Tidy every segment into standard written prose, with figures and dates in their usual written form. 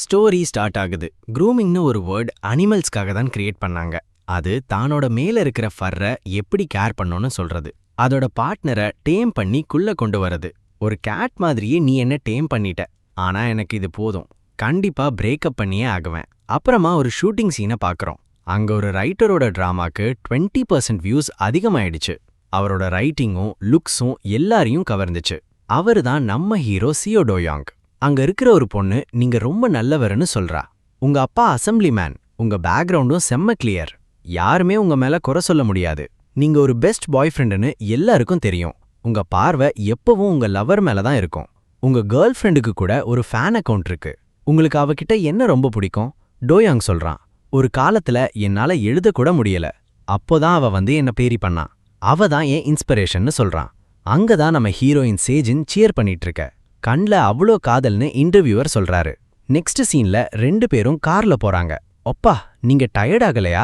Story start ஆகுது. க்ரூமிங்னு ஒரு word அனிமல்ஸ்க்காக தான் கிரியேட் பண்ணாங்க. அது தானோட மேல இருக்கிற ஃபர்ரை எப்படி கேர் பண்ணணும்னு சொல்றது. அதோட பார்ட்னரை டேம் பண்ணி கொண்டு வரது. ஒரு கேட் மாதிரியே நீ என்ன டேம் பண்ணிட்ட, ஆனா எனக்கு இது போதும், கண்டிப்பா பிரேக்கப் பண்ணியே ஆகுவேன். அப்புறமா ஒரு ஷூட்டிங் சீனை பார்க்கறோம். அங்க ஒரு ரைட்டரோட டிராமாக்கு 20% வியூஸ் அதிகமாயிடுச்சு. அவரோட ரைட்டிங்கும் லுக்ஸும் எல்லாரையும் கவர்ந்துச்சு. அவரு தான் நம்ம ஹீரோ சியோ டோயாங். அங்க இருக்கிற ஒரு பொண்ணு நீங்க ரொம்ப நல்லவர்னு சொல்றா. உங்க அப்பா அசெம்பிளி மேன், உங்க பேக்ரவுண்டும் செம்ம கிளியர், யாருமே உங்க மேல குறை சொல்ல முடியாது, நீங்க ஒரு பெஸ்ட் பாய் ஃப்ரெண்டுன்னு எல்லாருக்கும் தெரியும், உங்க பார்வை எப்பவும் உங்க லவர் மேல தான் இருக்கும், உங்க கேர்ள் ஃப்ரெண்டுக்கு கூட ஒரு ஃபேன் அக்கவுண்ட் இருக்கு, உங்களுக்கு அவகிட்ட என்ன ரொம்ப பிடிக்கும். டோயாங் சொல்றான், ஒரு காலத்துல என்னால எழுத கூட முடியல, அப்போதான் அவ வந்து என்ன பேரி பண்ணா, அவ தான் என் இன்ஸ்பிரேஷன்னு சொல்றான். அங்கதான் நம்ம ஹீரோயின் சேஜின் சியர் பண்ணிட்டு இருக்க. கண்ல அவ்ளோ காதல்னு இன்டர்வியூவர் சொல்றாரு. நெக்ஸ்ட் சீன்ல 2 பேரும் கார்ல போறாங்க. ஒப்பா, நீங்க டயர்ட் ஆகலையா,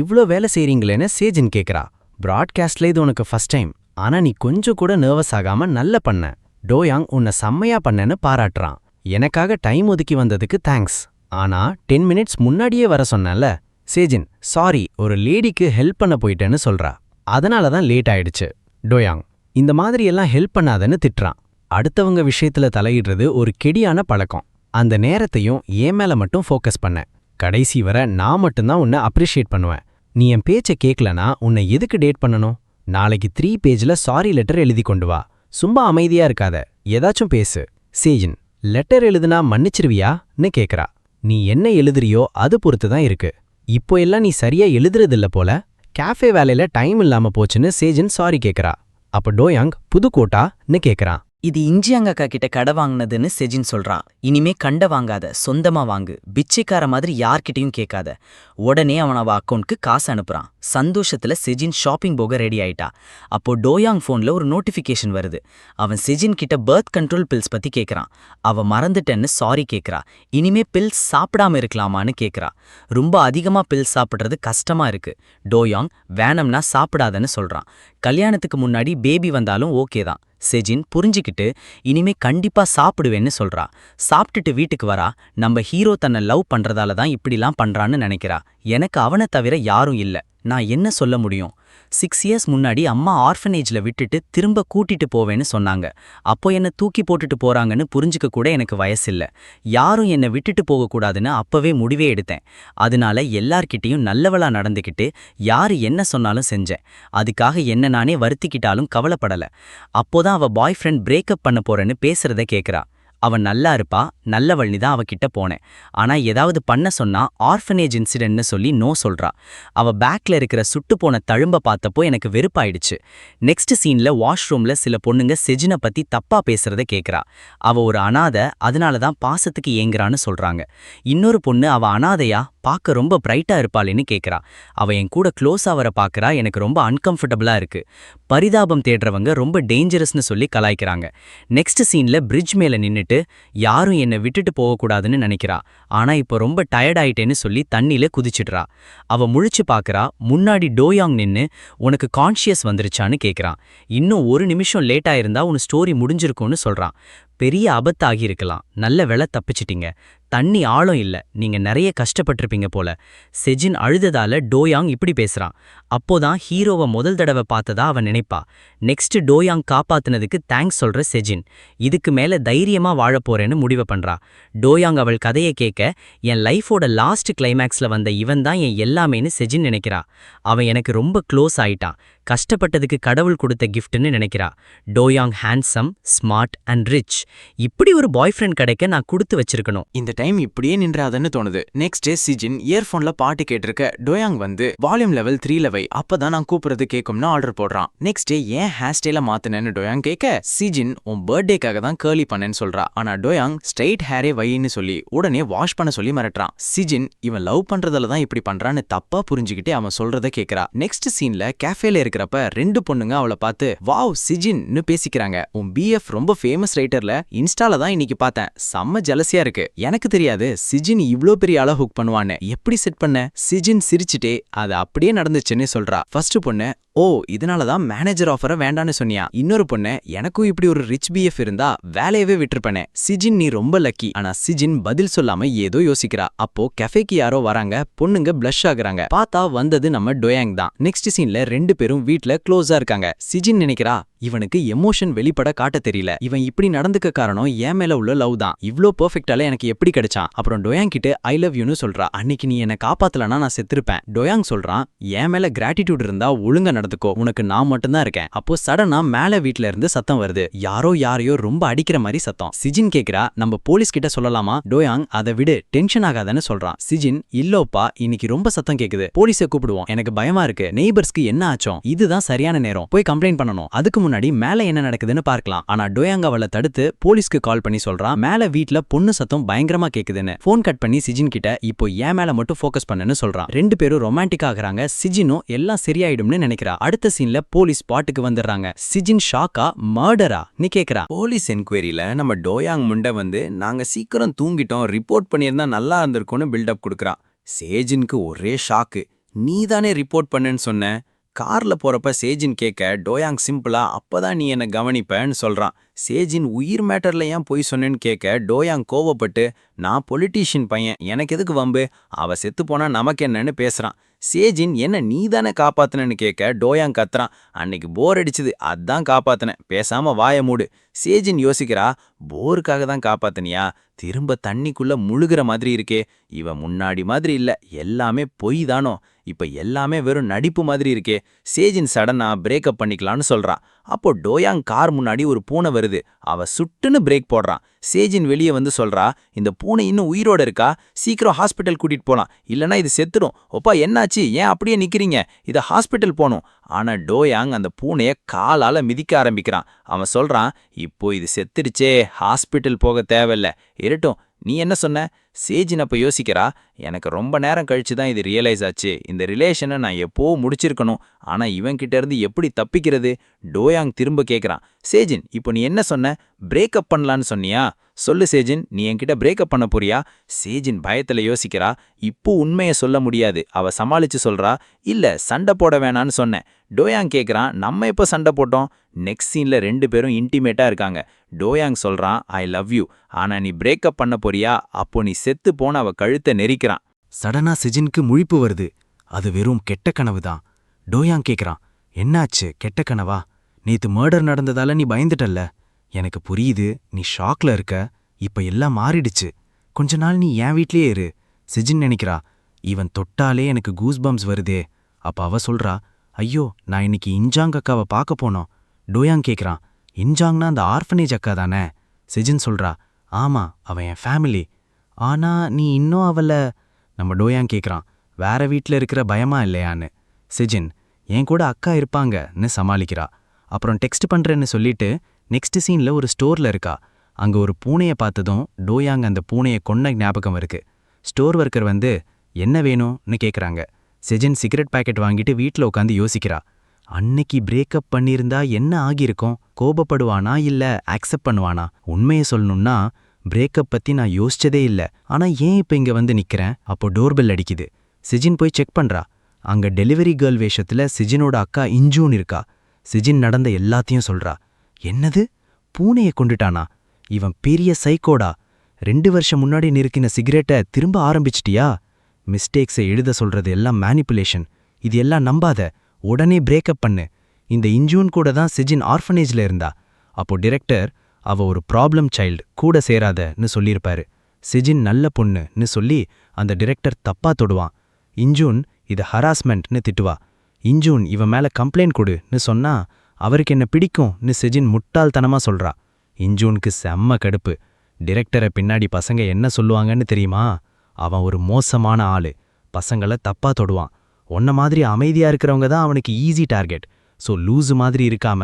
இவ்ளோ வேலை செய்றீங்களேன்னு சேஜின் கேக்குறா. பிராட்காஸ்ட்ல இது உனக்கு ஃபர்ஸ்ட் டைம், ஆனா நீ கொஞ்சம் கூட நர்வஸ் ஆகாம நல்ல பண்ண. டோயாங் உன்னை செம்மையா பண்ணேன்னு பாராட்டுறான். எனக்காக டைம் ஒதுக்கி வந்ததுக்கு தேங்க்ஸ், ஆனா 10 மினிட்ஸ் முன்னாடியே வர சொன்னேன்ல. சேஜின், சாரி, ஒரு லேடிக்கு ஹெல்ப் பண்ண போயிட்டேன்னு சொல்றா. அதனால தான் லேட் ஆயிடுச்சு. டோயாங், இந்த மாதிரி எல்லாம் ஹெல்ப் பண்ணாதன்னு திட்டுறான். அடுத்தவங்க விஷயத்துல தலையிடுறது ஒரு கெடியான பழக்கம். அந்த நேரத்தையும் என் மேல மட்டும் ஃபோக்கஸ் பண்ண. கடைசி வரை நான் மட்டும்தான் உன்னை அப்ரிஷியேட் பண்ணுவேன். நீ என் பேச்சை கேட்கலனா உன்னை எதுக்கு டேட் பண்ணணும்? நாளைக்கு 3 பேஜ்ல சாரி லெட்டர் எழுதி கொண்டு வா. சும்மா அமைதியா இருக்காத, ஏதாச்சும் பேசு. சேஜின், லெட்டர் எழுதுனா மன்னிச்சிருவியான்னு கேக்குறா. நீ என்ன எழுதுறியோ அது பொறுத்து தான் இருக்கு. இப்போ எல்லாம் நீ சரியா எழுதுறதில்ல போல. கேஃபே வேலையில டைம் இல்லாம போச்சுன்னு சேஜின் சாரி கேக்குறா. அப்ப டோயாங், புது கோட்டான்னு கேக்குறான். இது இஞ்சியங்கக்கா கிட்ட கடை வாங்கினதுன்னு செஜின் சொல்றான். இனிமே கண்ட வாங்காத, சொந்தமா வாங்கு, பிச்சைக்கார மாதிரி யார்கிட்டயும் கேட்காத. உடனே அவன் அவ அக்கௌண்ட்க்கு காசு அனுப்புறான். சந்தோஷத்துல செஜின் ஷாப்பிங் போக ரெடி ஆயிட்டா. அப்போ டோயாங் போன்ல ஒரு நோட்டிபிகேஷன் வருது. அவன் செஜின் கிட்ட பர்த் கண்ட்ரோல் பில்ஸ் பத்தி கேட்கறான். அவ மறந்துட்டேன்னு சாரி கேட்கறா. இனிமே பில்ஸ் சாப்பிடாம இருக்கலாமான்னு கேட்கறா. ரொம்ப அதிகமா பில்ஸ் சாப்பிடுறது கஷ்டமா இருக்கு. டோயாங் வேணம்னா சாப்பிடாதன்னு சொல்றான். கல்யாணத்துக்கு முன்னாடி பேபி வந்தாலும் ஓகே தான். செஜின் புரிஞ்சுக்கிட்டு இனிமே கண்டிப்பா சாப்பிடுவேன்னு சொல்றா. சாப்பிட்டுட்டு வீட்டுக்கு வரா. நம்ம ஹீரோ தன்னை லவ் பண்றதால தான் இப்படிலாம் பண்றான்னு நினைக்கிறா. எனக்கு அவனை தவிர யாரும் இல்ல, நான் என்ன சொல்ல முடியும்? 6 இயர்ஸ் முன்னாடி அம்மா ஆர்ஃபனேஜ்ல விட்டுட்டு திரும்ப கூட்டிட்டு போவேன்னு சொன்னாங்க. அப்போ என்ன தூக்கி போட்டுட்டு போறாங்கன்னு புரிஞ்சுக்க கூட எனக்கு வயசில்ல. யாரும் என்னை விட்டுட்டு போகக்கூடாதுன்னு அப்பவே முடிவே எடுத்தேன். அதனால எல்லார்கிட்டையும் நல்லவளா நடந்துக்கிட்டு யாரு என்ன சொன்னாலும் செஞ்சேன். அதுக்காக என்ன நானே வருத்திக்கிட்டாலும் கவலைப்படல. அப்போதான் அவ பாய் ஃப்ரெண்ட் பிரேக்கப் பண்ண போறேன்னு பேசுறத கேக்குறா. அவன் நல்லா இருப்பா, நல்லவள்னி தான் அவகிட்ட போனேன். ஆனா ஏதாவது பண்ண சொன்னா ஆர்ஃபனேஜ் இன்சிடென்ட்னு சொல்லி நோ சொல்றா. அவ பேக்ல இருக்கிற சுட்டு போன தழும்ப பார்த்தப்போ எனக்கு வெறுப்பாயிடுச்சு. நெக்ஸ்ட் சீன்ல வாஷ்ரூம்ல சில பொண்ணுங்க செஜினை பத்தி தப்பா பேசுறத கேக்குறா. அவ ஒரு அனாதை, அதனால தான் பாசத்துக்கு ஏங்குறான்னு சொல்றாங்க. இன்னொரு பொண்ணு அவ அனாதையா, பார்க்க ரொம்ப பிரைட்டா இருப்பாளேன்னு கேக்குறா. அவ என் கூட க்ளோஸா வர பாக்குறா, எனக்கு ரொம்ப அன்கம்ஃபர்டபுளா இருக்கு. பரிதாபம் தேடுறவங்க ரொம்ப டேஞ்சரஸ்னு சொல்லி கலாய்க்கிறாங்க. நெக்ஸ்ட் சீன்ல பிரிட்ஜ் மேல நின்னுட்டு யாரும் என்னை விட்டுட்டு போகக்கூடாதுன்னு நினைக்கிறா. ஆனா இப்போ ரொம்ப டயர்ட் ஆயிட்டேன்னு சொல்லி தண்ணியில குதிச்சிடுறா. அவ முழிச்சு பாக்குறா. முன்னாடி டோயாங் நின்னு உனக்கு கான்ஷியஸ் வந்துருச்சான்னு கேக்குறான். இன்னும் ஒரு நிமிஷம் லேட்டா இருந்தா உன் ஸ்டோரி முடிஞ்சிருக்கும்னு சொல்றான். பெரிய ஆபத்தாகி இருக்கலாம், நல்ல வேளை தப்பிச்சிட்டீங்க. தண்ணி ஆழம் இல்ல, நீங்க நிறைய கஷ்டப்பட்டிருப்பீங்க போல. செஜின் அழுததால டோயாங் இப்படி பேசுறான். அப்போதான் ஹீரோவை முதல் தடவை பார்த்ததா அவன் நினைப்பா. நெக்ஸ்ட் டோயாங் காப்பாத்துனதுக்கு தேங்க்ஸ் சொல்ற செஜின். இதுக்கு மேல தைரியமா வாழப்போறேன்னு முடிவு பண்றா. டோயாங் அவள் கதையை கேட்க, என் லைஃபோட லாஸ்ட் கிளைமேக்ஸ்ல வந்த இவன் தான் என் எல்லாமேன்னு செஜின் நினைக்கிறா. அவன் எனக்கு ரொம்ப க்ளோஸ் ஆயிட்டான், கஷ்டப்பட்டதுக்கு கடவுள் கொடுத்த கிஃப்ட்னு நினைக்கிறா. டோயாங் ஹேண்ட்ஸம், ஸ்மார்ட் அண்ட் ரிச். இப்படி ஒரு பாய் ஃப்ரெண்ட் கிடைக்க நான் கொடுத்து வச்சிருக்கணும். இந்த டைம் இப்படியே நின்றாதன்னு தோணுது. நெக்ஸ்ட் சிஜின் இயர்போன்ல பாட்டு கேட்டிருக்க. டோயாங் வந்து வால்யூம் லெவல் 3ல வை, அப்பதான் நான் கூப்பிடுறது கேட்கும்னு ஆர்டர் போடுறான். நெக்ஸ்ட் ஏன் ஹேர் ஸ்டைல மாத்தினேன்னு டோயாங் கேட்க, சிஜின் உன் பர்த்டேக்காக தான் கேர்லி பண்ணேன்னு சொல்றா. ஆனா டோயாங் ஸ்ட்ரைட் ஹேரே வைன்னு சொல்லி உடனே வாஷ் பண்ண சொல்லி மிரட்டுறான். சிஜின் இவன் லவ் பண்றதுல தான் இப்படி பண்றான்னு தப்பா புரிஞ்சுக்கிட்டே அவன் சொல்றத கேட்கறா. நெக்ஸ்ட் சீன்ல கேஃபேல இருக்கிறப்ப 2 பொண்ணுங்க அவளை பார்த்து வாவ் சிஜின்னு பேசிக்கிறாங்க. உன் பிஎஃப் ரொம்ப ஃபேமஸ் ரைட்டர்ல இன்ஸ்டால தான் இன்னைக்கு பார்த்தேன், செம்ம ஜலசியா இருக்கு. எனக்கு தெரியாது சிஜின் இவ்ளோ பெரிய ஆள ஹுக் பண்ணுவான்னு, எப்படி செட் பண்ண? சிஜின் சிரிச்சிட்டே அது அப்படியே நடந்துச்சுன்னு சொல்றா. ஃபர்ஸ்ட் பொண்ணு, ஓ இதனால தான் மேனேஜர் ஆஃபரை வேண்டான்னு சொன்னியா? இன்னொரு பொண்ணு, எனக்கும் இப்படி ஒரு ரிச் பிஎஃப் இருந்தா வேலையவே விட்டுருப்பேனே. சிஜின் நீ ரொம்ப லக்கி. ஆனா சிஜின் பதில் சொல்லாம ஏதோ யோசிக்கிறா. அப்போ கஃபேக்கு யாரோ வராங்க. பொண்ணுங்க ப்ளஷ் ஆகுறாங்க. பார்த்தா வந்தது நம்ம டோயாங் தான். நெக்ஸ்ட் சீன்ல ரெண்டு பேரும் வீட்ல க்ளோஸா இருக்காங்க. சிஜின் நினைக்கிறா இவனுக்கு எமோஷன் வெளிப்பட காட்ட தெரியல. இவன் இப்படி நடந்துக்க காரணம் என் மேல உள்ள லவ் தான். இவ்ளோ பெர்ஃபெக்ட்டால எனக்கு எப்படி கிடைச்சான்? அப்புறம் டோயாங் கிட்ட ஐ லவ் யூன்னு சொல்றா. அன்னைக்கு நீ என்ன காப்பாத்தலனா நான் செத்துருப்பேன். டோயாங் சொல்றான் என் மேல கிராட்டிடியூட் இருந்தா ஒழுங்கா நடந்துக்கோ, உனக்கு நான் மட்டும்தான் இருக்கேன். அப்போ சடனா மேல வீட்ல இருந்து சத்தம் வருது. யாரையோ ரொம்ப அடிக்கிற மாதிரி சத்தம். சிஜின் கேக்குறா நம்ம போலீஸ் கிட்ட சொல்லலாமா? டோயாங் அதை விடு, டென்ஷன் ஆகாதன்னு சொல்றான். சிஜின் இல்லோப்பா இன்னைக்கு ரொம்ப சத்தம் கேக்குது, போலீஸை கூப்பிடுவோம், எனக்கு பயமா இருக்கு, நெய்பர்ஸ்க்கு என்ன ஆச்சோம், இதுதான் சரியான நேரம், போய் கம்ப்ளைண்ட் பண்ணணும். அதுக்கு முன்னாடி மேல என்ன நடக்குதுன்னு பார்க்கலாம். ஆனா டோயாங் அவளை தடுத்து போலீஸ்க்கு கால் பண்ணி சொல்றான் மேல வீட்ல பொண்ணு சத்தம் பயங்கரமா கேக்குதுன்னு. போன் கட் பண்ணி சிஜின் கிட்ட இப்போ ஏன் மேல மட்டும் ஃபோக்கஸ் பண்ணுன்னு சொல்றான். ரெண்டு பேரும் ரொமான்டிக் ஆகுறாங்க. சிஜினும் எல்லாம் சரியாயிடும்னு நினைக்கிறா. அடுத்த சீன்ல போலீஸ் ஸ்பாட்டுக்கு வந்துடுறாங்க. சிஜின் ஷாக்கா மர்டரா நீ கேக்குறா. போலீஸ் என்கொயரியில நம்ம டோயாங் முண்டை வந்து நாங்க சீக்கிரம் தூங்கிட்டோம், ரிப்போர்ட் பண்ணியிருந்தா நல்லா இருந்திருக்கும்னு பில்டப் கொடுக்குறான். சேஜினுக்கு ஒரே ஷாக்கு. நீ தானே ரிப்போர்ட் பண்ணுன்னு சொன்ன? கார்ல போறப்ப சேஜின் கேட்க டோயாங் சிம்பிளா அப்பதான் நீ என்ன கவனிப்பேன்னு சொல்றான். சேஜின் உயிர் மேட்டர்ல ஏன் போய் சொன்னேன்னு கேட்க டோயாங் கோவப்பட்டு நான் பொலிட்டீஷியன் பையன், எனக்கு எதுக்கு வம்பு, அவ செத்து போனா நமக்கு என்னன்னு பேசுறான். சேஜின் என்ன நீ தானே காப்பாத்துனன்னு கேட்க டோயாங் கத்துறான் அன்னைக்கு போர் அடிச்சுது அதான் காப்பாத்தினேன், பேசாம வாய மூடு. சேஜின் யோசிக்கிறா போருக்காக தான் காப்பாத்தினியா? திரும்ப தண்ணிக்குள்ள முழுகிற மாதிரி இருக்கே. இவ முன்னாடி மாதிரி இல்ல, எல்லாமே பொய் தானோ, இப்ப எல்லாமே வெறும் நடிப்பு மாதிரி இருக்கே. சேஜின் சடனா பிரேக்கப் பண்ணிக்கலான்னு சொல்றான். அப்போ டோயாங் கார் முன்னாடி ஒரு பூனை வருது. அவ சுட்டுன்னு பிரேக் போடுறான். சேஜின் வெளியே வந்து சொல்றா இந்த பூனை இன்னும் உயிரோட இருக்கா, சீக்கிரம் ஹாஸ்பிட்டல் கூட்டிட்டு போலாம், இல்லனா இது செத்துடும். ஒப்பா என்னாச்சு, ஏன் அப்படியே நிக்கிறீங்க, இத ஹாஸ்பிட்டல் போகணும். ஆனா டோயாங் அந்த பூனைய காலால மிதிக்க ஆரம்பிக்கிறான். அவன் சொல்றான் இப்போ இது செத்துடுச்சே, ஹாஸ்பிட்டல் போக தேவையில்ல, இருட்டும். நீ என்ன சொன்ன? சேஜின் அப்ப யோசிக்கிறா எனக்கு ரொம்ப நேரம் கழிச்சு தான் இது ரியலைஸ் ஆச்சு, இந்த ரிலேஷனை நான் எப்போ முடிச்சிருக்கணும், ஆனா இவன் கிட்ட இருந்து எப்படி தப்பிக்கிறது? டோயாங் திரும்ப கேக்குறான். சேஜின் இப்போ நீ என்ன சொன்ன? பிரேக்கப் பண்ணலான்னு சொன்னியா? சொல்லு சேஜின், நீ என்கிட்ட பிரேக்கப் பண்ண போறியா? சேஜின் பயத்துல யோசிக்கிறா. இப்போ உண்மையை சொல்ல முடியாது. அவ சமாளிச்சு சொல்றா இல்ல சண்டை போட வேணான்னு சொன்னேன். டோயாங் கேக்குறான் நம்ம எப்ப சண்டை போட்டோம்? நெக்ஸ்ட் சீன்ல ரெண்டு பேரும் இன்டிமேட்டா இருக்காங்க. டோயாங் சொல்றான் ஐ லவ் யூ, ஆனா நீ பிரேக்கப் பண்ண போறியா? அப்போ நீ செத்து போன அவ கழுத்தை நெரிக்கிறான். சடனா சிஜினுக்கு முழிப்பு வருது. அது வெறும் கெட்ட கனவுதான். டோயாங் கேக்குறான் என்னாச்சு, கெட்ட கனவா? நேத்து மர்டர் நடந்ததால நீ பயந்துட்டல்ல? எனக்கு புரியுது, நீ ஷாக்ல இருக்க. இப்ப எல்லாம் மாறிடுச்சு. கொஞ்ச நாள் நீ என் வீட்லயே இரு. சிஜின் நினைக்கிறா இவன் தொட்டாலே எனக்கு கூஸ்பம்ஸ் வருதே. அப்ப அவ சொல்றா ஐயோ நான் இன்னைக்கு இன்ஜாங் அக்காவை பார்க்க போனோம். டோயாங் கேக்குறான் இன்ஜாங்னா அந்த ஆர்ஃபனேஜ் அக்கா தானே? சிஜின் சொல்றா ஆமா, அவன் என் ஃபேமிலி. ஆனா நீ இன்னும் அவள. நம்ம டோயாங் கேக்குறான் வேற வீட்ல இருக்கிற பயமா இல்லையான்னு. சிஜின் என் கூட அக்கா இருப்பாங்கன்னு சமாளிக்கிறா. அப்புறம் டெக்ஸ்ட் பண்றேன்னு சொல்லிட்டு நெக்ஸ்ட் சீன்ல ஒரு ஸ்டோர்ல இருக்கா. அங்க ஒரு பூனைய பார்த்ததும் டோயாங் அந்த பூனைய கொன்ன ஞாபகம் இருக்கு. ஸ்டோர் ஒர்க்கர் வந்து என்ன வேணும்னு கேக்குறாங்க. சிஜின் சிகரெட் பாக்கெட் வாங்கிட்டு வீட்ல உட்காந்து யோசிக்கிறா. அன்னைக்கு பிரேக்கப் பண்ணியிருந்தா என்ன ஆகியிருக்கும்? கோபப்படுவானா இல்ல அக்செப்ட் பண்ணுவானா? உண்மையை சொல்லணும்னா பிரேக்கப் பத்தி நான் யோசிச்சதே இல்ல. ஆனா ஏன் இப்ப இங்க வந்து நிக்கிறேன்? அப்போ டோர்பெல் அடிக்குது. சிஜின் போய் செக் பண்றா. அங்க டெலிவரி கேர்ள் வேஷத்துல சிஜினோட அக்கா இன்ஜூன் இருக்கா. சிஜின் நடந்த எல்லாத்தையும் சொல்றா. என்னது, பூனையை கொண்டுட்டானா? இவன் பெரிய சைக்கோடா. 2 வருஷம் முன்னாடி நிறுத்தின சிகரெட்டை திரும்ப ஆரம்பிச்சிட்டியா? மிஸ்டேக்ஸை எழுத சொல்றது எல்லாம் மேனிப்புலேஷன். இது எல்லாம் நம்பாத, உடனே பிரேக்கப் பண்ணு. இந்த இன்ஜூன் கூட தான் சிஜின் ஆர்ஃபனேஜ்ல இருந்தா. அப்போ டிரெக்டர் அவ ஒரு ப்ராப்ளம் சைல்டு, கூட சேராதன்னு சொல்லியிருப்பாரு. சிஜின் நல்ல பொண்ணுன்னு சொல்லி அந்த டிரெக்டர் தப்பா தொடுவான். இன்ஜூன் இது ஹராஸ்மெண்ட்னு திட்டுவா. இன்ஜூன் இவன் மேல கம்ப்ளைண்ட் கொடுன்னு சொன்னா அவருக்கு என்ன பிடிக்கும்னு சிஜின் முட்டாள்தனமா சொல்றா. இன்ஜூனுக்கு செம்ம கடுப்பு. டிரெக்டரை பின்னாடி பசங்க என்ன சொல்லுவாங்கன்னு தெரியுமா? அவன் ஒரு மோசமான ஆளு, பசங்களை தப்பா தொடுவான். உன்ன மாதிரி அமைதியா இருக்கிறவங்க தான் அவனுக்கு ஈஸி டார்கெட். ஸோ லூஸு மாதிரி இருக்காம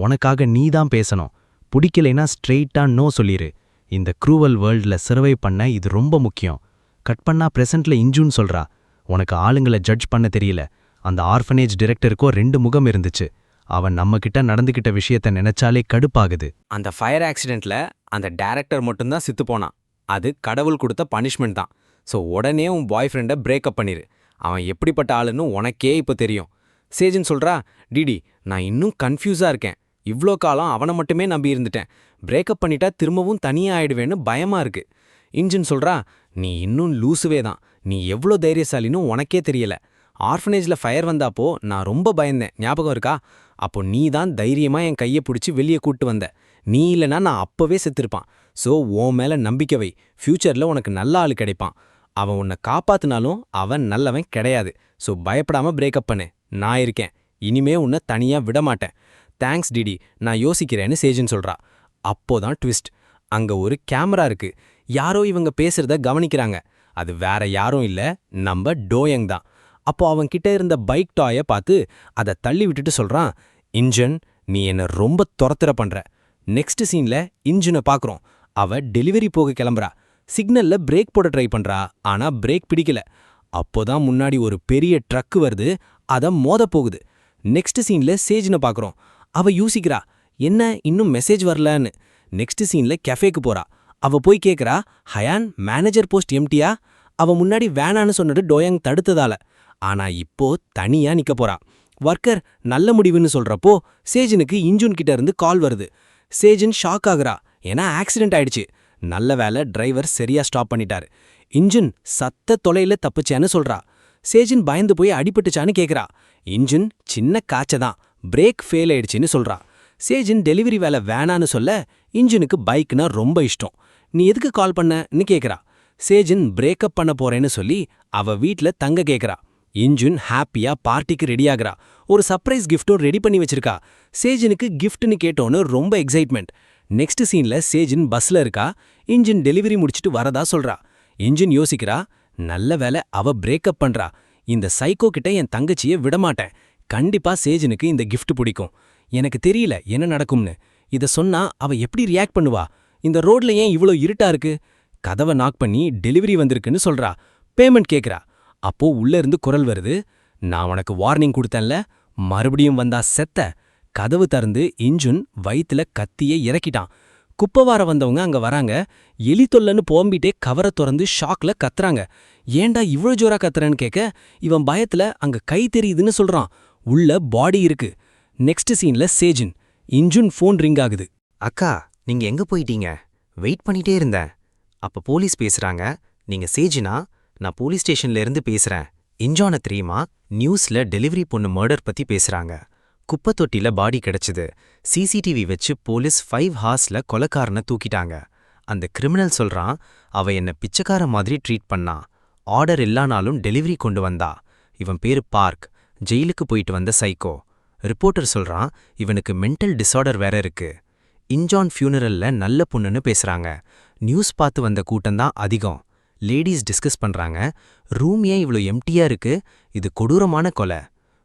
உனக்காக நீ தான் பேசணும். பிடிக்கலைன்னா ஸ்ட்ரெயிட்டா நோ சொல்லிரு. இந்த க்ரூவல் வேர்ல்ட்ல சர்வை பண்ண இது ரொம்ப முக்கியம். கட் பண்ணா பிரசன்ட்ல இன்ஜூன் சொல்றா உனக்கு ஆளுங்களை ஜட்ஜ் பண்ண தெரியல. அந்த ஆர்ஃபனேஜ் டிரெக்டருக்கோ 2 முகம் இருந்துச்சு. அவன் நம்மகிட்ட நடந்துகிட்ட விஷயத்த நினைச்சாலே கடுப்பாகுது. அந்த ஃபயர் ஆக்சிடென்ட்ல அந்த டைரக்டர் மட்டும்தான் சித்து போனான். அது கடவுள் கொடுத்த பனிஷ்மெண்ட் தான். ஸோ உடனே உன் பாய் ஃப்ரெண்டை பிரேக்கப் பண்ணிரு. அவன் எப்படிப்பட்ட ஆளுன்னு உனக்கே இப்போ தெரியும். சேஜன் சொல்றா, டிடி நான் இன்னும் கன்ஃபியூஸா இருக்கேன். இவ்ளோ காலம் அவனை மட்டுமே நம்பி இருந்துட்டேன். பிரேக்கப் பண்ணிட்டா திரும்பவும் தனியா ஆயிடுவேன்னு பயமா இருக்கு. இன்ஜின் சொல்றா, நீ இன்னும் லூசுவே தான். நீ எவ்ளோ தைரியசாலின்னு உனக்கே தெரியல. ஆர்ஃபனேஜ்ல ஃபயர் வந்தாப்போ நான் ரொம்ப பயந்தேன், ஞாபகம் இருக்கா? அப்போ நீ தான் தைரியமா என் கையை பிடிச்சி வெளியே கூட்டு வந்த. நீ இல்லனா நான் அப்பவே செத்துருப்பான். ஸோ உன் மேல நம்பிக்கை வை. ஃபியூச்சர்ல உனக்கு நல்ல ஆளு கிடைப்பான். அவன் உன்னை காப்பாத்துனாலும் அவன் நல்லவன் கிடையாது. ஸோ பயப்படாம பிரேக்கப் பண்ணு. நான் இருக்கேன். இனிமே உன்னை தனியா விட மாட்டேன். தேங்க்ஸ் டிடி, நான் யோசிக்கிறேன்னு சேஜன் சொல்றா. அப்போதான் ட்விஸ்ட். அங்க ஒரு கேமரா இருக்கு. யாரோ இவங்க பேசுறத கவனிக்கிறாங்க. அது வேற யாரும் இல்ல, நம்ம டோயங் தான். அப்போ அவன் கிட்ட இருந்த பைக் டாய பார்த்து அதை தள்ளி விட்டுட்டு சொல்றான், இன்ஜன் நீ என்ன ரொம்ப துரத்துற பண்ற. நெக்ஸ்ட் சீன்ல இன்ஜினை பார்க்குறோம். அவ டெலிவரி போக கிளம்புறா. சிக்னல்ல பிரேக் போட ட்ரை பண்றா, ஆனா பிரேக் பிடிக்கல. அப்போதான் முன்னாடி ஒரு பெரிய ட்ரக் வருது, அத மோத போகுது. நெக்ஸ்ட் சீன்ல சேஜனை பார்க்குறோம். அவ யோசிக்கிறா, என்ன இன்னும் மெசேஜ் வரலன்னு. நெக்ஸ்ட் சீன்ல கெஃபேக்கு போறா. அவ போய் கேக்குறா, ஹயான் மேனேஜர் போஸ்ட் எம்டியா? அவ முன்னாடி வேணான்னு சொன்னது டோயங் தடுத்ததால. ஆனா இப்போ தனியா நிக்க போறா. ஒர்க்கர் நல்ல முடிவுன்னு சொல்றப்போ சேஜனுக்கு இன்ஜுன் கிட்ட இருந்து கால் வருது. சேஜன் ஷாக் ஆகுறா, ஏன்னா ஆக்சிடென்ட் ஆயிடுச்சு. நல்ல வேளை டிரைவர் சரியா ஸ்டாப் பண்ணிட்டாரு. இன்ஜின் சத்த தொலைல தப்பிச்சேன்னு சொல்றா. சேஜன் பயந்து போய் அடிபட்டுச்சான்னு கேக்குறா. இன்ஜின் சின்ன காய்ச்சதான், பிரேக் ஃபெயில் ஆயிடுச்சுன்னு சொல்றா. சேஜன் டெலிவரி வேலை வேணான்னு சொல்ல இன்ஜினுக்கு பைக்னா ரொம்ப இஷ்டம். நீ எதுக்கு கால் பண்ணன்னு கேக்குறா. சேஜன் பிரேக்கப் பண்ண போறேன்னு சொல்லி அவ வீட்ல தங்க கேக்குறா. இன்ஜுன் ஹாப்பியா பார்ட்டிக்கு ரெடியாகிறா. ஒரு சர்ப்ரைஸ் கிஃப்ட்டும் ரெடி பண்ணி வச்சிருக்கா. சேஜனுக்கு கிஃப்ட்னு கேட்டோன்னு ரொம்ப எக்ஸைட்மெண்ட். நெக்ஸ்ட் சீன்ல சேஜன் பஸ்ல இருக்கா. இன்ஜின் டெலிவரி முடிச்சிட்டு வரதா சொல்றா. இன்ஜின் யோசிக்கிறா, நல்ல வேளை அவ பிரேக்கப் பண்றா. இந்த சைக்கோ கிட்ட என் தங்கச்சியை விடமாட்டேன். கண்டிப்பா சேஜனுக்கு இந்த கிஃப்ட் பிடிக்கும். எனக்கு தெரியல என்ன நடக்கும்னு. இத சொன்னா அவ எப்படி ரியாக்ட் பண்ணுவா? இந்த ரோட்ல ஏன் இவ்ளோ இருட்டா இருக்கு? கதவை நாக் பண்ணி டெலிவரி வந்திருக்குன்னு சொல்றா. பேமெண்ட் கேக்குறா. அப்போ உள்ள இருந்து குரல் வருது, நான் உனக்கு வார்னிங் கொடுத்தேன்ல, மறுபடியும் வந்தா செத்த. கதவு திறந்து இன்ஜுன் வயித்துல கத்தியை இறக்கிட்டான். குப்பவார வந்தவங்க அங்க வராங்க. எலி தொல்லன்னு போம்பிட்டே கவரை திறந்து ஷாக்ல கத்துறாங்க. ஏண்டா இவ்ளோ ஜோரா கத்துறன்னு கேட்க இவன் பயத்துல அங்க கை தெரியுதுன்னு சொல்றான். உள்ள பாடி இருக்கு. நெக்ஸ்ட் சீன்ல சேஜன். இன்ஜுன் ஃபோன் ரிங் ஆகுது. அக்கா, நீங்க எங்க போயிட்டீங்க? வெயிட் பண்ணிட்டே இருந்தேன். அப்ப போலீஸ் பேசுறாங்க. நீங்க சேஜினா? நான் போலீஸ் ஸ்டேஷன்ல இருந்து பேசுறேன். இன்ஜான தெரியுமா? நியூஸ்ல டெலிவரி பொண்ணு மர்டர் பத்தி பேசுறாங்க. குப்பை தொட்டில பாடி கிடைச்சது. சிசிடிவி வச்சு போலீஸ் 5 ஹார்ஸ்ல கொலைக்காரனை தூக்கிட்டாங்க. அந்த கிரிமினல் சொல்றான், அவ என்ன பிச்சைக்கார மாதிரி ட்ரீட் பண்ணா. ஆர்டர் இல்லானாலும் டெலிவரி கொண்டு வந்தா. இவன் பேரு பார்க், ஜெயிலுக்கு போயிட்டு வந்த சைக்கோ. ரிப்போர்ட்டர் சொல்றான், இவனுக்கு மென்டல் டிஸார்டர் வேற இருக்கு. இன்ஜான் ஃபியூனரல்ல நல்ல பொண்ணுன்னு பேசுறாங்க. நியூஸ் பார்த்து வந்த கூட்டம்தான் அதிகம். லேடீஸ் டிஸ்கஸ் பண்றாங்க, ரூம் ஏன் இவ்ளோ எம்டியா இருக்கு? இது கொடூரமான கொலை.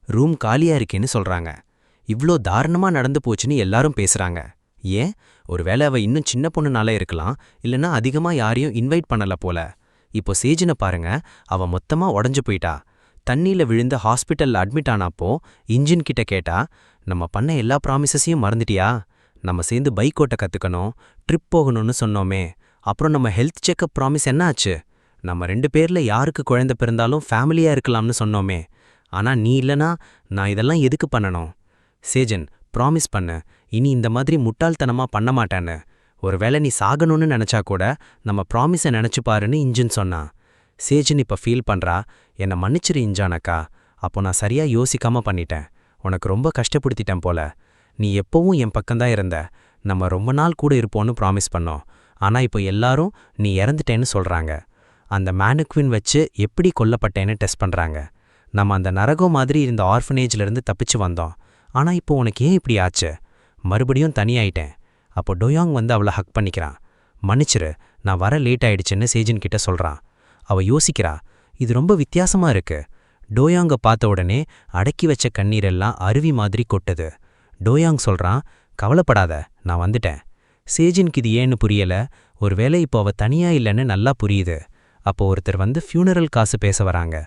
ரூம் காலியா இருக்கேன்னு சொல்றாங்க. இவ்ளோ தாரணமா நடந்து போச்சுன்னு எல்லாரும் பேசுறாங்க. ஏன்? ஒருவேளை அவ இன்னும் சின்ன பொண்ணுனால இருக்கலாம், இல்லனா அதிகமா யாரையும் இன்வைட் பண்ணல போல. இப்போ சேஜனை பாருங்க, அவ மொத்தமா உடஞ்சு போயிட்டா. தண்ணியில விழுந்த ஹாஸ்பிட்டல்ல அட்மிட் ஆனாப்போ இன்ஜின் கிட்ட கேட்டா, நம்ம பண்ண எல்லா ப்ராமிசஸையும் மறந்துட்டியா? நம்ம சேர்ந்து பைக் ஓட்ட கத்துக்கணும், ட்ரிப் போகணும்னு சொன்னோமே. அப்புறம் நம்ம ஹெல்த் செக்அப் ப்ராமிஸ் என்ன ஆச்சு? நம்ம 2 பேர்ல யாருக்கு குழந்தை பிறந்தாலும் ஃபேமிலியா இருக்கலாம்னு சொன்னோமே. ஆனா நீ இல்லனா நான் இதெல்லாம் எதுக்கு பண்ணணும்? சேஜன், ப்ராமிஸ் பண்ணு, இனி இந்த மாதிரி முட்டாள்தனமா பண்ண மாட்டேன்னு. ஒருவேளை நீ சாகணும்னு நினைச்சா கூட நம்ம ப்ராமிஸை நினைச்சு பாருன்னு இன்ஜின் சொன்னான். சேஜன் இப்ப ஃபீல் பண்றா, என்னை மன்னிச்சிரு இன்ஜானக்கா. அப்போ நான் சரியா யோசிக்காம பண்ணிட்டேன். உனக்கு ரொம்ப கஷ்டப்படுத்திட்டேன் போல. நீ எப்பவும் என் பக்கம்தான் இருந்த. நம்ம ரொம்ப நாள் கூட இருப்போன்னு ப்ராமிஸ் பண்ணோம். ஆனா இப்போ எல்லாரும் நீ இறந்துட்டேன்னு சொல்றாங்க. அந்த மேனுக்வின் வச்சு எப்படி கொல்லப்பட்டேன்னு டெஸ்ட் பண்றாங்க. நம்ம அந்த நரகம் மாதிரி இருந்த ஆர்ஃபனேஜ்ல இருந்து தப்பிச்சு வந்தோம். ஆனா இப்போ உனக்கு ஏன் இப்படி ஆச்சு? மறுபடியும் தனியாயிட்டேன். அப்போ டோயாங் வந்து அவளை ஹக் பண்ணிக்கிறான். மன்னிச்சிரு, நான் வர லேட் ஆயிடுச்சுன்னு சேஜன் கிட்ட சொல்றான். அவ யோசிக்கிறா, இது ரொம்ப வித்தியாசமா இருக்கு. டோயாங்க பார்த்த உடனே அடக்கி வச்ச கண்ணீரெல்லாம் அருவி மாதிரி கொட்டுது. டோயாங் சொல்றான், கவலைப்படாத, நான் வந்துட்டேன். சேஜினுக்கு இது ஏன்னு புரியல. ஒருவேளை இப்போ அவ தனியா இல்லைன்னு நல்லா புரியுது. அப்போ ஒருத்தர் வந்து ஃபியூனரல் காசு பேச வராங்க.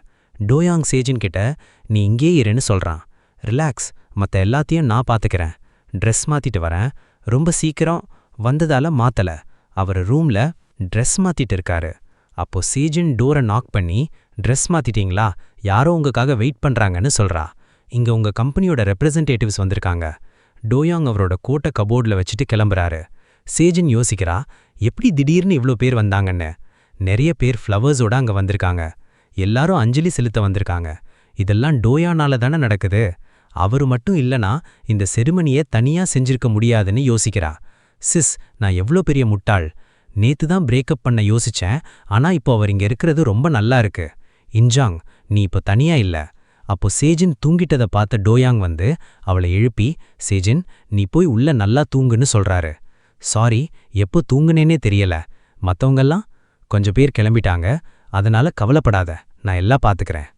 டோயாங் சேஜின் கிட்ட, நீ இங்கே இருன்னு சொல்றான். ரிலாக்ஸ், மற்ற எல்லாத்தையும் நான் பார்த்துக்கிறேன். ட்ரெஸ் மாத்திட்டு வரேன். ரொம்ப சீக்கிரம் வந்ததால மாத்தல. அவர் ரூம்ல ட்ரெஸ் மாத்திட்டு இருக்காரு. அப்போ சேஜின் டோரை நாக் பண்ணி, ட்ரெஸ் மாத்திட்டீங்களா? யாரோ உங்களுக்காக வெயிட் பண்றாங்கன்னு சொல்றா. இங்க உங்க கம்பெனியோட ரெப்ரசன்டேட்டிவ்ஸ் வந்திருக்காங்க. டோயாங் அவரோட கோட்டை கபோர்டில் வச்சுட்டு கிளம்புறாரு. சேஜின் யோசிக்கிறா, எப்படி திடீர்னு இவ்ளோ பேர் வந்தாங்கன்னு. நிறைய பேர் ஃப்ளவர்ஸோட அங்க வந்திருக்காங்க. எல்லாரும் அஞ்சலி செலுத்த வந்திருக்காங்க. இதெல்லாம் டோயானால தானே நடக்குது. அவரு மட்டும் இல்லனா இந்த செரிமனியை தனியா செஞ்சிருக்க முடியாதுன்னு யோசிக்கிறா. சிஸ், நான் எவ்ளோ பெரிய முட்டாள். நேத்து தான் பிரேக்கப் பண்ண யோசிச்சேன். ஆனா இப்போ அவர் இங்க இருக்கிறது ரொம்ப நல்லா இருக்கு. இன்ஜாங், நீ இப்போ தனியா இல்ல. அப்போ சேஜின் தூங்கிட்டதை பார்த்த டோயாங் வந்து அவளை எழுப்பி, சேஜின், நீ போய் உள்ள நல்லா தூங்குன்னு சொல்றாரு. சாரி, எப்போ தூங்குனேனே தெரியல. மத்தவங்கெல்லாம் கொஞ்சம் பேர் கிளம்பிட்டாங்க. அதனால கவலைப்படாத, நான் எல்லாம் பாத்துக்கிறேன்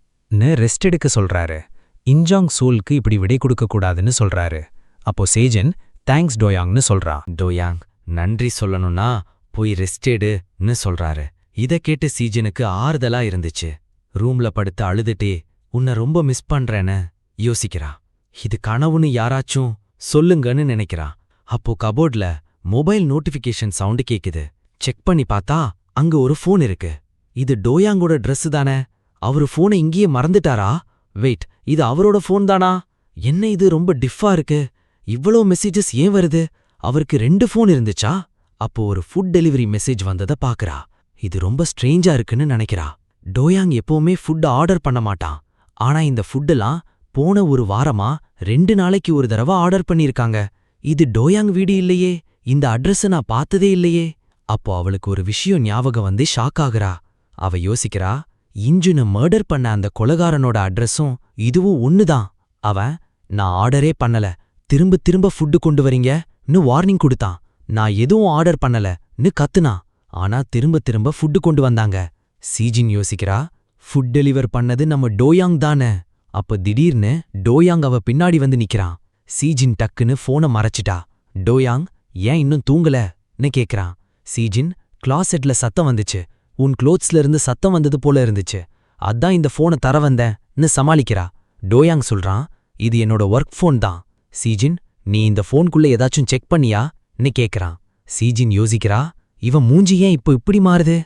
ரெஸ்ட் எடுக்க சொல்றாரு. இன்ஜாங் சோல்க்கு இப்படி விடை கொடுக்க கூடாதுன்னு சொல்றாரு. அப்போ சேஜின் தேங்க்ஸ் டோயாங்னு சொல்றா. டோயாங் நன்றி சொல்லணும்னா போய் ரெஸ்ட் எடுன்னு சொல்றாரு. இத கேட்டு சீஜனுக்கு ஆறுதலா இருந்துச்சு. ரூம்ல படுத்து அழுதுட்டே உன்னை ரொம்ப மிஸ் பண்றேன்னு யோசிக்கிறா. இது கனவுன்னு யாராச்சும் சொல்லுங்கன்னு நினைக்கிறா. அப்போ கபோர்ட்ல மொபைல் நோட்டிஃபிகேஷன் சவுண்டு கேக்குது. செக் பண்ணி பார்த்தா அங்க ஒரு ஃபோன் இருக்கு. இது டோயாங்கோட ட்ரெஸ் தானே. அவரு ஃபோனை இங்கேயே மறந்துட்டாரா? வெயிட், இது அவரோட ஃபோன் தானா? என்ன இது ரொம்ப டிஃபா இருக்கு. இவ்வளோ மெசேஜஸ் ஏன் வருது? அவருக்கு 2 ஃபோன் இருந்துச்சா? அப்போ ஒரு ஃபுட் டெலிவரி மெசேஜ் வந்தத பாக்குறா. இது ரொம்ப ஸ்ட்ரேஞ்சா இருக்குன்னு நினைக்கிறா. டோயாங் எப்பவுமே ஃபுட் ஆர்டர் பண்ண மாட்டான். ஆனா இந்த ஃபுட்டெல்லாம் போன ஒரு வாரமா 2 நாளைக்கு ஒரு தடவை ஆர்டர் பண்ணிருக்காங்க. இது டோயாங் வீடு இல்லையே. இந்த அட்ரஸ நான் பார்த்ததே இல்லையே. அப்போ அவளுக்கு ஒரு விஷயம் ஞாபகம் வந்து ஷாக் ஆகுறா. அவ யோசிக்கிறா, இன்ஜுனை மர்டர் பண்ண அந்த கொலகாரனோட அட்ரஸும் இதுவும் ஒண்ணுதான். அவன், நான் ஆர்டரே பண்ணல, திரும்ப திரும்ப ஃபுட்டு கொண்டு வரீங்கன்னு வார்னிங் கொடுத்தான். நான் எதுவும் ஆர்டர் பண்ணலன்னு கத்துனான். ஆனா திரும்ப திரும்ப ஃபுட்டு கொண்டு வந்தாங்க. சீஜின் யோசிக்கிறா, ஃபுட் டெலிவர் பண்ணது நம்ம டோயாங் தானே. அப்ப திடீர்னு டோயாங் அவ பின்னாடி வந்து நிக்கிறான். சீஜின் டக்குன்னு ஃபோனை மறைச்சிட்டா. டோயாங், ஏன் இன்னும் தூங்கலன்னு கேக்குறான். சீஜின், கிளாசெட்ல சத்தம் வந்துச்சு. உன் க்ளோத்ஸ்ல இருந்து சத்தம் வந்தது போல இருந்துச்சு. அதான் இந்த ஃபோனை தர வந்தேன்னு சமாளிக்கிறா. டோயாங் சொல்றான், இது என்னோட ஒர்க் ஃபோன் தான். சீஜின், நீ இந்த ஃபோனுக்குள்ள ஏதாச்சும் செக் பண்ணியான்னு கேக்குறான். சீஜின் யோசிக்கிறா, இவன் மூஞ்சி ஏன் இப்போ இப்படி மாறுது?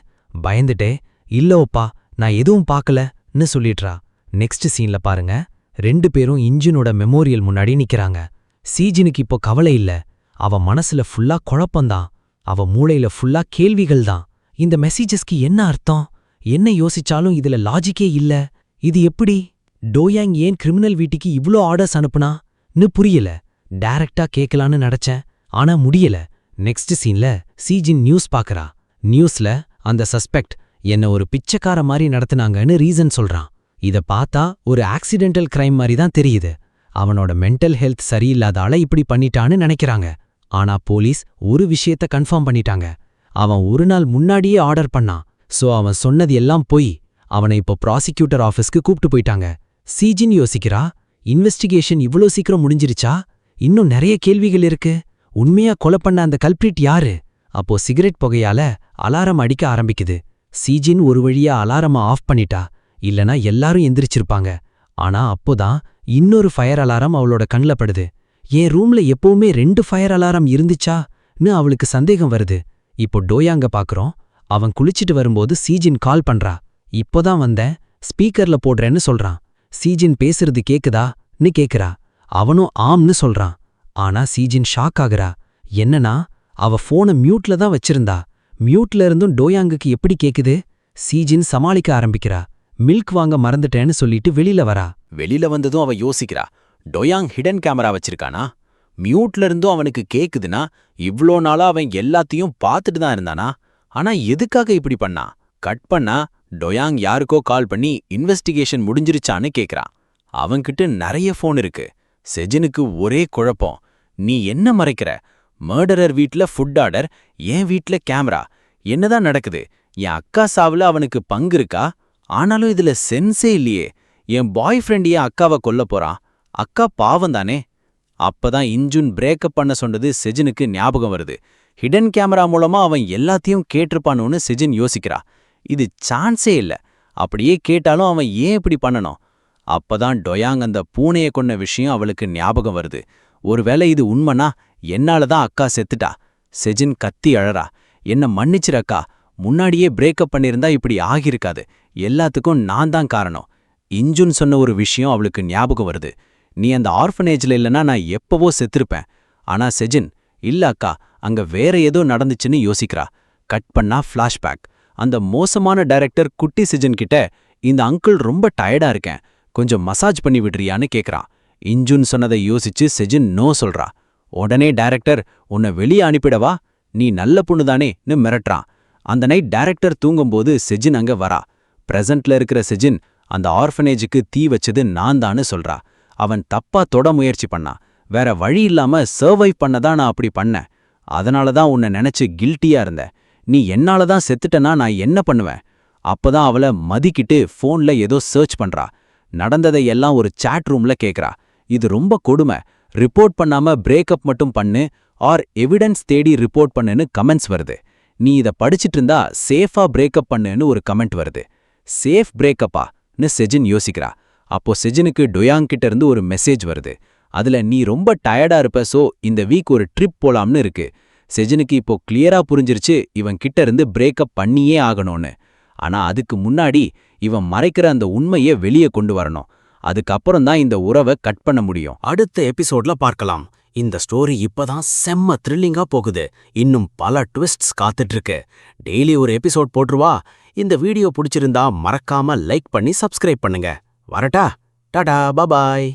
பயந்துட்டே, இல்ல ஓப்பா, நான் எதுவும் பார்க்கலன்னு சொல்லிடுறா. நெக்ஸ்ட் சீன்ல பாருங்க, 2 பேரும் இன்ஜினோட மெமோரியல் முன்னாடி நிக்கிறாங்க. சீஜினுக்கு இப்போ கவலை இல்ல. அவ மனசுல ஃபுல்லா குழப்பம்தான். அவ மூளையில ஃபுல்லா கேள்விகள் தான். இந்த மெசேஜஸ்க்கு என்ன அர்த்தம்? என்ன யோசிச்சாலும் இதுல லாஜிக்கே இல்ல. இது எப்படி? டோயாங் ஏன் கிரிமினல் வீட்டுக்கு இவ்ளோ ஆர்டர்ஸ் அனுப்புனான்னு புரியல. டைரக்டா கேட்கலான்னு நினைச்சேன், ஆனா முடியல. நெக்ஸ்ட் சீன்ல சீஜின் நியூஸ் பாக்குறா. நியூஸ்ல அந்த சஸ்பெக்ட் என்ன ஒரு பிச்சைக்கார மாதிரி நடத்துனாங்கன்னு ரீசன் சொல்றான். இத பார்த்தா ஒரு ஆக்சிடென்டல் கிரைம் மாதிரி தான் தெரியுது. அவனோட மென்டல் ஹெல்த் சரியில்லாதால இப்படி பண்ணிட்டான்னு நினைக்கிறாங்க. ஆனா போலீஸ் ஒரு விஷயத்த கன்ஃபார்ம் பண்ணிட்டாங்க. அவன் ஒரு நாள் முன்னாடியே ஆர்டர் பண்ணான். சோ அவன் சொன்னது எல்லாம் போய். அவனை இப்போ ப்ராசிக்யூட்டர் ஆஃபீஸ்க்கு கூப்பிட்டு போயிட்டாங்க. சீஜின் யோசிக்கிறா, இன்வெஸ்டிகேஷன் இவ்ளோ சீக்கிரம் முடிஞ்சிருச்சா? இன்னும் நிறைய கேள்விகள் இருக்கு. உண்மையா கொலை பண்ண அந்த கல்பிரிட் யாரு? அப்போ சிகரெட் புகையால அலாரம் அடிக்க ஆரம்பிக்குது. சீஜின் ஒரு வழியா அலாரமா ஆஃப் பண்ணிட்டா. இல்லனா எல்லாரும் எந்திரிச்சிருப்பாங்க. ஆனா அப்போதான் இன்னொரு ஃபயர் அலாரம் அவளோட கண்ல படுது. என் ரூம்ல எப்பவுமே 2 ஃபயர் அலாரம் இருந்துச்சான்னு அவளுக்கு சந்தேகம் வருது. இப்போ டோயாங்க பாக்குறோம். அவன் குளிச்சிட்டு வரும்போது சீஜின் கால் பண்றா. இப்போதான் வந்தேன், ஸ்பீக்கர்ல போடுறேன்னு சொல்றான். சீஜின் பேசுறது கேக்குதான்னு கேக்குறா. அவனும் ஆம்னு சொல்றான். ஆனா சீஜின் ஷாக் ஆகுறா. என்னன்னா, அவ போனை மியூட்ல தான் வச்சிருந்தா. மியூட்ல இருந்தும் டோயாங்குக்கு எப்படி கேக்குது? சீஜின் சமாளிக்க ஆரம்பிக்கிறா. மில்க் வாங்க மறந்துட்டேன்னு சொல்லிட்டு வெளியில வரா. வெளியில வந்ததும் அவ யோசிக்கிறா, டோயாங் ஹிடன் கேமரா வச்சிருக்கானா? மியூட்ல இருந்தும் அவனுக்கு கேக்குதுன்னா இவ்ளோ நாளா அவன் எல்லாத்தையும் பார்த்துட்டு தான் இருந்தானா? ஆனா எதுக்காக இப்படி பண்ணா? கட் பண்ணா டோயாங் யாருக்கோ கால் பண்ணி இன்வெஸ்டிகேஷன் முடிஞ்சிருச்சான்னு கேக்குறான். அவன்கிட்ட நிறைய ஃபோன் இருக்கு. செஜினுக்கு ஒரே குழப்பம். நீ என்ன மறைக்கிற? மர்டரர் வீட்ல ஃபுட் ஆர்டர், என் வீட்ல கேமரா. என்னதான் நடக்குது? என் அக்கா சாவுல அவனுக்கு பங்கு இருக்கா? ஆனாலும் இதுல சென்ஸே இல்லையே. என் பாய் ஃப்ரெண்ட் ஏன் அக்காவை கொல்ல போறான்? அக்கா பாவம் தானே. அப்பதான் இன்ஜுன் பிரேக்கப் பண்ண சொன்னது செஜினுக்கு ஞாபகம் வருது. ஹிடன் கேமரா மூலமா அவன் எல்லாத்தையும் கேட்டிருப்பானோன்னு செஜின் யோசிக்கிறா. இது சான்ஸே இல்ல. அப்படியே கேட்டாலும் அவன் ஏன் இப்படி பண்ணணும்? அப்பதான் டொயாங் அந்த பூனையை கொன்ன விஷயம் அவளுக்கு ஞாபகம் வருது. ஒருவேளை இது உண்மைனா என்னாலதான் அக்கா செத்துட்டா. செஜின் கத்தி அழறா. என்ன மன்னிச்சிரு அக்கா, முன்னாடியே பிரேக்கப் பண்ணிருந்தா இப்படி ஆகியிருக்காது. எல்லாத்துக்கும் நான் தான் காரணம். இன்ஜுன் சொன்ன ஒரு விஷயம் அவளுக்கு ஞாபகம் வருது. நீ அந்த ஆர்ஃபனேஜ்ல இல்லனா நான் எப்பவோ செத்திருப்பேன். ஆனா செஜின், இல்ல அக்கா, அங்க வேற ஏதோ நடந்துச்சுன்னு யோசிக்கிறா. கட் பண்ணா ஃப்ளாஷ்பேக். அந்த மோசமான டைரக்டர் குட்டி செஜின் கிட்ட, இந்த அங்கிள் ரொம்ப டயர்டா இருக்கேன், கொஞ்சம் மசாஜ் பண்ணி விடுறியான்னு கேக்குறான். இஞ்சுன் சொன்னதை யோசிச்சு செஜின் நோ சொல்றா. உடனே டைரக்டர், உன்னை வெளியே அனுப்பிடவா, நீ நல்ல பொண்ணுதானேன்னு மிரட்டுறான். அந்த நைட் டைரக்டர் தூங்கும்போது செஜின் அங்க வரா. பிரசன்ட்ல இருக்கிற செஜின் அந்த ஆர்ஃபனேஜுக்கு தீ வச்சது நான் தான்னு சொல்றா. அவன் தப்பா தொட முயற்சி பண்ணான். வேற வழி இல்லாம சர்வைவ் பண்ணதான் நான் அப்படி பண்ணேன். அதனால தான் உன்னை நினைச்சு கில்ட்டியா இருந்தேன். நீ என்னால தான் செத்துட்டனா நான் என்ன பண்ணுவேன்? அப்பதான் அவளை மதிக்கிட்டு ஃபோன்ல ஏதோ சர்ச் பண்றா. நடந்ததை எல்லாம் ஒரு சாட் ரூம்ல கேக்குறா. இது ரொம்ப கொடுமை, ரிப்போர்ட் பண்ணாம பிரேக்கப் மட்டும் பண்ணு ஆர் எவிடன்ஸ் தேடி ரிப்போர்ட் பண்ணுன்னு கமெண்ட்ஸ் வருது. நீ இத படிச்சிட்டு இருந்தா சேஃபா பிரேக்கப் பண்ணுன்னு ஒரு கமெண்ட் வருது. சேஃப் பிரேக்கப்பான்னு செஜின் யோசிக்கிறா. அப்போ செஜினுக்கு டோயாங் கிட்ட இருந்து ஒரு மெசேஜ் வருது. அதுல நீ ரொம்ப டயர்டா இருப்ப, சோ இந்த வீக் ஒரு ட்ரிப் போலாம்னு இருக்கு. செஜினுக்கு இப்போ கிளியரா புரிஞ்சிருச்சு இவன் கிட்ட இருந்து பிரேக்கப் பண்ணியே ஆகணும்னு. ஆனா அதுக்கு முன்னாடி இவன் மறைக்கிற அந்த உண்மையை வெளியே கொண்டு வரணும். அதுக்கப்புறம் தான் இந்த உறவை கட் பண்ண முடியும். அடுத்த எபிசோட்ல பார்க்கலாம். இந்த ஸ்டோரி இப்பதான் செம்ம த்ரில்லிங்கா போகுது. இன்னும் பல ட்விஸ்ட்ஸ் காத்துட்டு இருக்கு. டெய்லி ஒரு எபிசோட் போட்டுருவா. இந்த வீடியோ பிடிச்சிருந்தா மறக்காம லைக் பண்ணி சப்ஸ்கிரைப் பண்ணுங்க. வரட்டா? டாடா, பாய்.